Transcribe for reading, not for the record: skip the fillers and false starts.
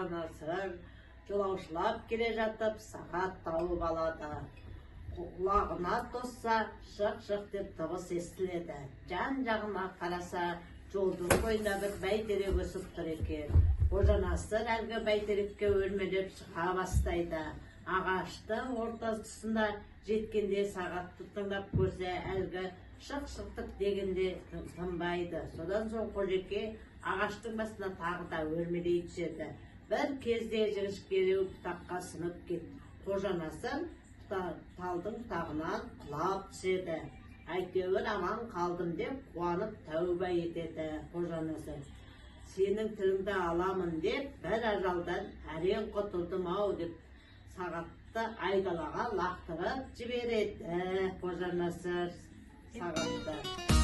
Қожанасыр жолаушылап келе жатып сағат тауып алады. Құлағына тосса, шық-шық деп дыбыс естіледі. Жан-жағына қараса, жолдың бойында бір бәйтерек өсіп тұр екен. Қожанасыр әлгі бәйтерекке өрмелеп шыға бастайды. Ағаштың ортасында жеткенде сағатты тыңдап көрсе, әлгі шық-шықтық дегенде тынбайды. Содан соң Қожеке ағаштың басына тағы да өрмелей түседі. Бір кезде жіңішкелеу бұтаққа сынып кетті. Қожанасыр талдың бұтағынан құлап түседі. Әйтеуір аман қалдым деп қуанып тәуба етеді Қожанасыр. Сенің тіліңді аламын деп бір ажалдан әрең құтылдым-ау деп сағатты айдалаға лақтырып жібереді Қожанасыр сағатты.